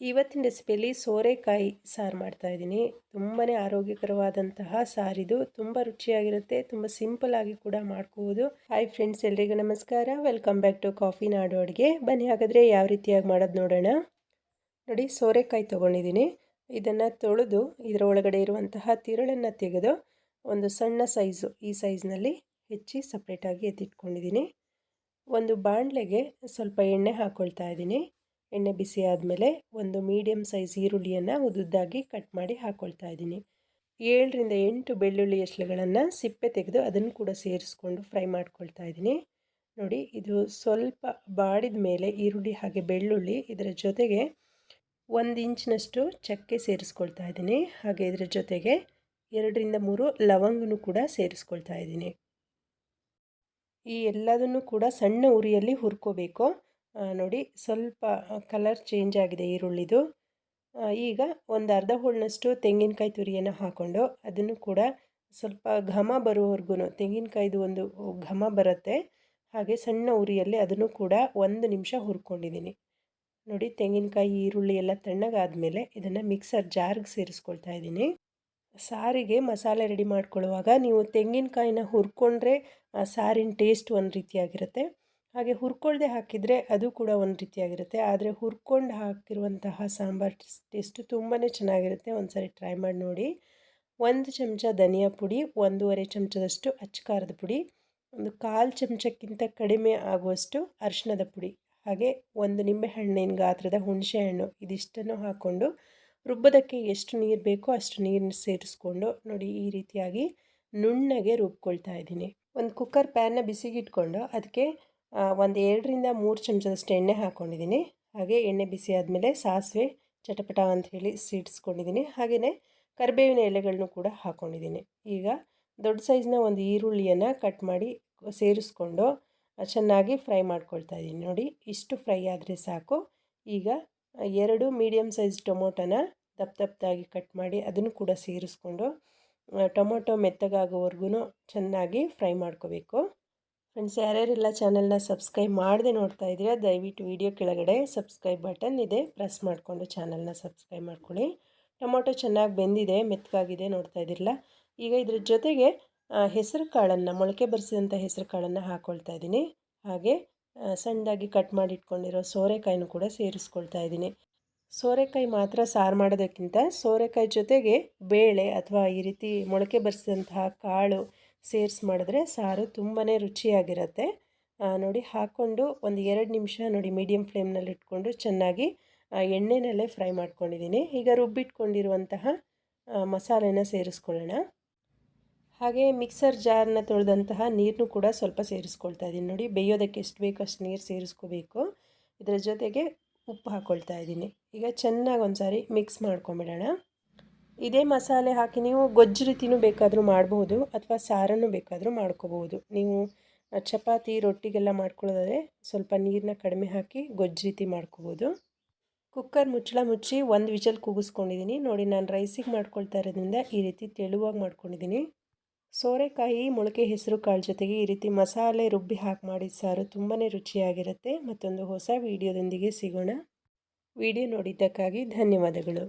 ಇವತ್ತಿನ ರೆಸಿಪಿಯಲ್ಲಿ ಸೋರೆಕಾಯಿ ಸಾರು ಮಾಡ್ತಾಯಿದ್ದೀನಿ. ತುಂಬಾ ಆರೋಗ್ಯಕರವಾದಂತಹ ಸಾರಿದು. ತುಂಬ ರುಚಿಯಾಗಿರುತ್ತೆ, ತುಂಬ ಸಿಂಪಲ್ ಆಗಿ ಕೂಡ ಮಾಡ್ಕೋಬೋದು. ಹಾಯ್ ಫ್ರೆಂಡ್ಸ್, ಎಲ್ರಿಗೂ ನಮಸ್ಕಾರ. ವೆಲ್ಕಮ್ ಬ್ಯಾಕ್ ಟು ಕಾಫಿ ನಾಡು ಅಡುಗೆ. ಬನ್ನಿ ಹಾಗಾದರೆ ಯಾವ ರೀತಿಯಾಗಿ ಮಾಡೋದು ನೋಡೋಣ. ನೋಡಿ, ಸೋರೆಕಾಯಿ ತೊಗೊಂಡಿದ್ದೀನಿ. ಇದನ್ನು ತೊಳೆದು ಇದರ ಒಳಗಡೆ ಇರುವಂತಹ ತಿರುಳನ್ನು ತೆಗೆದು ಒಂದು ಸಣ್ಣ ಸೈಜು ಈ ಸೈಜ್ನಲ್ಲಿ ಹೆಚ್ಚಿ ಸಪ್ರೇಟಾಗಿ ಎತ್ತಿಟ್ಕೊಂಡಿದ್ದೀನಿ. ಒಂದು ಬಾಣಲೆಗೆ ಸ್ವಲ್ಪ ಎಣ್ಣೆ ಹಾಕ್ಕೊಳ್ತಾ ಇದ್ದೀನಿ. ಎಣ್ಣೆ ಬಿಸಿ ಆದಮೇಲೆ ಒಂದು ಮೀಡಿಯಮ್ ಸೈಜ್ ಈರುಳ್ಳಿಯನ್ನು ಉದ್ದುದ್ದಾಗಿ ಕಟ್ ಮಾಡಿ ಹಾಕ್ಕೊಳ್ತಾ ಇದ್ದೀನಿ. 7ರಿಂದ 8 ಬೆಳ್ಳುಳ್ಳಿ ಎಸ್ಳುಗಳನ್ನು ಸಿಪ್ಪೆ ತೆಗೆದು ಅದನ್ನು ಕೂಡ ಸೇರಿಸ್ಕೊಂಡು ಫ್ರೈ ಮಾಡ್ಕೊಳ್ತಾ ಇದ್ದೀನಿ. ನೋಡಿ, ಇದು ಸ್ವಲ್ಪ ಬಾಡಿದ ಮೇಲೆ ಈರುಳ್ಳಿ ಹಾಗೆ ಬೆಳ್ಳುಳ್ಳಿ ಇದರ ಜೊತೆಗೆ 1 ಇಂಚಿನಷ್ಟು ಚಕ್ಕೆ ಸೇರಿಸ್ಕೊಳ್ತಾ ಇದ್ದೀನಿ. ಹಾಗೆ ಇದರ ಜೊತೆಗೆ 2ರಿಂದ 3 ಲವಂಗನೂ ಕೂಡ ಸೇರಿಸ್ಕೊಳ್ತಾ ಇದ್ದೀನಿ. ಈ ಎಲ್ಲದನ್ನು ಕೂಡ ಸಣ್ಣ ಉರಿಯಲ್ಲಿ ಹುರ್ಕೋಬೇಕು. ನೋಡಿ, ಸ್ವಲ್ಪ ಕಲರ್ ಚೇಂಜ್ ಆಗಿದೆ ಈರುಳ್ಳಿದು. ಈಗ ಒಂದು ಅರ್ಧ ಹೋಳಿನಷ್ಟು ತೆಂಗಿನಕಾಯಿ ತುರಿಯನ್ನು ಹಾಕ್ಕೊಂಡು ಅದನ್ನು ಕೂಡ ಸ್ವಲ್ಪ ಘಮ ಬರೋವರೆಗೂ, ತೆಂಗಿನಕಾಯ್ದು ಒಂದು ಘಮ ಬರುತ್ತೆ, ಹಾಗೆ ಸಣ್ಣ ಉರಿಯಲ್ಲಿ ಅದನ್ನು ಕೂಡ 1 ನಿಮಿಷ ಹುರ್ಕೊಂಡಿದ್ದೀನಿ. ನೋಡಿ, ತೆಂಗಿನಕಾಯಿ ಈರುಳ್ಳಿ ಎಲ್ಲ ತಣ್ಣಗಾದಮೇಲೆ ಇದನ್ನು ಮಿಕ್ಸರ್ ಜಾರ್ಗೆ ಸೇರಿಸ್ಕೊಳ್ತಾ ಇದ್ದೀನಿ. ಸಾರಿಗೆ ಮಸಾಲೆ ರೆಡಿ ಮಾಡ್ಕೊಳ್ಳುವಾಗ ನೀವು ತೆಂಗಿನಕಾಯಿನ ಹುರ್ಕೊಂಡ್ರೆ ಸಾರಿನ ಟೇಸ್ಟ್ ಒಂದು ರೀತಿಯಾಗಿರುತ್ತೆ, ಹಾಗೆ ಹುರ್ಕೊಳ್ದೆ ಹಾಕಿದರೆ ಅದು ಕೂಡ ಒಂದು ರೀತಿಯಾಗಿರುತ್ತೆ. ಆದರೆ ಹುರ್ಕೊಂಡು ಹಾಕಿರುವಂತಹ ಸಾಂಬಾರ್ ಟೇಸ್ಟು ತುಂಬಾ ಚೆನ್ನಾಗಿರುತ್ತೆ. ಒಂದು ಸಾರಿ ಟ್ರೈ ಮಾಡಿ ನೋಡಿ. 1 ಚಮಚ ಧನಿಯಾ ಪುಡಿ, 1.5 ಚಮಚದಷ್ಟು ಅಚ್ಚ ಖಾರದ ಪುಡಿ, ಒಂದು 1/4 ಚಮಚಕ್ಕಿಂತ ಕಡಿಮೆ ಆಗುವಷ್ಟು ಅರಿಶಿಣದ ಪುಡಿ, ಹಾಗೆ 1 ನಿಂಬೆಹಣ್ಣಿನ ಗಾತ್ರದ ಹುಣಸೆಹಣ್ಣು, ಇದಿಷ್ಟನ್ನು ಹಾಕ್ಕೊಂಡು ರುಬ್ಬೋದಕ್ಕೆ ಎಷ್ಟು ನೀರು ಬೇಕೋ ಅಷ್ಟು ನೀರನ್ನು ಸೇರಿಸ್ಕೊಂಡು ನೋಡಿ ಈ ರೀತಿಯಾಗಿ ನುಣ್ಣಗೆ ರುಬ್ಕೊಳ್ತಾ ಇದ್ದೀನಿ. ಒಂದು ಕುಕ್ಕರ್ ಪ್ಯಾನ್ನ ಬಿಸಿಗಿಟ್ಕೊಂಡು ಅದಕ್ಕೆ ಒಂದು 2ರಿಂದ 3 ಚಮಚದಷ್ಟು ಎಣ್ಣೆ ಹಾಕ್ಕೊಂಡಿದ್ದೀನಿ. ಹಾಗೆ ಎಣ್ಣೆ ಬಿಸಿ ಆದಮೇಲೆ ಸಾಸಿವೆ ಚಟಪಟ ಅಂತ ಹೇಳಿ ಸಿಡಿಸ್ಕೊಂಡಿದ್ದೀನಿ. ಹಾಗೆಯೇ ಕರಿಬೇವಿನ ಎಲೆಗಳನ್ನು ಕೂಡ ಹಾಕ್ಕೊಂಡಿದ್ದೀನಿ. ಈಗ ದೊಡ್ಡ ಸೈಜ್ನ ಒಂದು ಈರುಳ್ಳಿಯನ್ನು ಕಟ್ ಮಾಡಿ ಸೇರಿಸ್ಕೊಂಡು ಚೆನ್ನಾಗಿ ಫ್ರೈ ಮಾಡ್ಕೊಳ್ತಾ ಇದ್ದೀನಿ. ನೋಡಿ, ಇಷ್ಟು ಫ್ರೈ ಆದರೆ ಸಾಕು. ಈಗ 2 ಮೀಡಿಯಮ್ ಸೈಜ್ ಟೊಮೊಟೊನ ದಪ್ಪದಾಗಿ ಕಟ್ ಮಾಡಿ ಅದನ್ನು ಕೂಡ ಸೇರಿಸ್ಕೊಂಡು ಟೊಮೊಟೊ ಮೆತ್ತಗಾಗೋವರೆಗೂ ಚೆನ್ನಾಗಿ ಫ್ರೈ ಮಾಡ್ಕೋಬೇಕು. ಫ್ರೆಂಡ್ಸ್, ಯಾರ್ಯಾರೆಲ್ಲ ಚಾನಲ್ನ ಸಬ್ಸ್ಕ್ರೈಬ್ ಮಾಡದೆ ನೋಡ್ತಾ ಇದ್ದೀರಾ, ದಯವಿಟ್ಟು ವಿಡಿಯೋ ಕೆಳಗಡೆ ಸಬ್ಸ್ಕ್ರೈಬ್ ಬಟನ್ ಇದೆ, ಪ್ರೆಸ್ ಮಾಡಿಕೊಂಡು ಚಾನಲ್ನ ಸಬ್ಸ್ಕ್ರೈಬ್ ಮಾಡ್ಕೊಳ್ಳಿ. ಟೊಮೊಟೊ ಚೆನ್ನಾಗಿ ಬೆಂದಿದೆ, ಮೆತ್ತಗಾಗಿದೆ, ನೋಡ್ತಾ ಇದ್ದೀರಲ್ಲ. ಈಗ ಇದ್ರ ಜೊತೆಗೆ ಹೆಸರು ಕಾಳನ್ನು, ಮೊಳಕೆ ಬರೆಸಿದಂಥ ಹೆಸರು ಕಾಳನ್ನು ಹಾಕ್ಕೊಳ್ತಾ ಇದ್ದೀನಿ. ಹಾಗೆ ಸಣ್ಣದಾಗಿ ಕಟ್ ಮಾಡಿ ಇಟ್ಕೊಂಡಿರೋ ಸೋರೆಕಾಯಿನೂ ಕೂಡ ಸೇರಿಸ್ಕೊಳ್ತಾ ಇದ್ದೀನಿ. ಸೋರೆಕಾಯಿ ಮಾತ್ರ ಸಾರು ಮಾಡೋದಕ್ಕಿಂತ ಸೋರೆಕಾಯಿ ಜೊತೆಗೆ ಬೇಳೆ ಅಥವಾ ಈ ರೀತಿ ಮೊಳಕೆ ಬರೆಸಿದಂತಹ ಕಾಳು ಸೇರಿಸಿ ಮಾಡಿದ್ರೆ ಸಾರು ತುಂಬಾ ರುಚಿಯಾಗಿರುತ್ತೆ. ನೋಡಿ, ಹಾಕ್ಕೊಂಡು ಒಂದು 2 ನಿಮಿಷ ನೋಡಿ ಮೀಡಿಯಮ್ ಫ್ಲೇಮ್ನಲ್ಲಿ ಇಟ್ಕೊಂಡು ಚೆನ್ನಾಗಿ ಎಣ್ಣೆನಲ್ಲೇ ಫ್ರೈ ಮಾಡ್ಕೊಂಡಿದ್ದೀನಿ. ಈಗ ರುಬ್ಬಿಟ್ಕೊಂಡಿರುವಂತಹ ಮಸಾಲೆನ ಸೇರಿಸ್ಕೊಳ್ಳೋಣ. ಹಾಗೆ ಮಿಕ್ಸರ್ ಜಾರನ್ನ ತೊಳೆದಂತಹ ನೀರನ್ನು ಕೂಡ ಸ್ವಲ್ಪ ಸೇರಿಸ್ಕೊಳ್ತಾ ಇದ್ದೀನಿ. ನೋಡಿ, ಬೇಯೋದಕ್ಕೆ ಎಷ್ಟು ಬೇಕೋ ಅಷ್ಟು ನೀರು ಸೇರಿಸ್ಕೋಬೇಕು. ಇದರ ಜೊತೆಗೆ ಉಪ್ಪು ಹಾಕ್ಕೊಳ್ತಾ ಇದ್ದೀನಿ. ಈಗ ಚೆನ್ನಾಗಿ ಒಂದು ಸಾರಿ ಮಿಕ್ಸ್ ಮಾಡ್ಕೊಂಬಿಡೋಣ. ಇದೇ ಮಸಾಲೆ ಹಾಕಿ ನೀವು ಗೊಜ್ಜು ರೀತಿಯೂ ಬೇಕಾದರೂ ಮಾಡ್ಬೋದು, ಅಥವಾ ಸಾರನ್ನು ಬೇಕಾದರೂ ಮಾಡ್ಕೋಬೋದು. ನೀವು ಚಪಾತಿ ರೊಟ್ಟಿಗೆಲ್ಲ ಮಾಡ್ಕೊಳ್ಳೋದಾದರೆ ಸ್ವಲ್ಪ ನೀರನ್ನ ಕಡಿಮೆ ಹಾಕಿ ಗೊಜ್ಜು ರೀತಿ ಮಾಡ್ಕೋಬೋದು. ಕುಕ್ಕರ್ ಮುಚ್ಚಳ ಮುಚ್ಚಿ 1 ವಿಷಲ್ ಕೂಗಿಸ್ಕೊಂಡಿದ್ದೀನಿ. ನೋಡಿ, ನಾನು ರೈಸಿಗೆ ಮಾಡ್ಕೊಳ್ತಾ ಇರೋದ್ರಿಂದ ಈ ರೀತಿ ತೆಳುವಾಗಿ ಮಾಡ್ಕೊಂಡಿದ್ದೀನಿ. ಸೋರೆಕಾಯಿ ಮೊಳಕೆ ಹೆಸರು ಕಾಳು ಜೊತೆಗೆ ಈ ರೀತಿ ಮಸಾಲೆ ರುಬ್ಬಿ ಹಾಕಿ ಮಾಡಿದ ಸಾರು ತುಂಬಾ ರುಚಿಯಾಗಿರುತ್ತೆ. ಮತ್ತೊಂದು ಹೊಸ ವಿಡಿಯೋದೊಂದಿಗೆ ಸಿಗೋಣ. ವಿಡಿಯೋ ನೋಡಿದ್ದಕ್ಕಾಗಿ ಧನ್ಯವಾದಗಳು.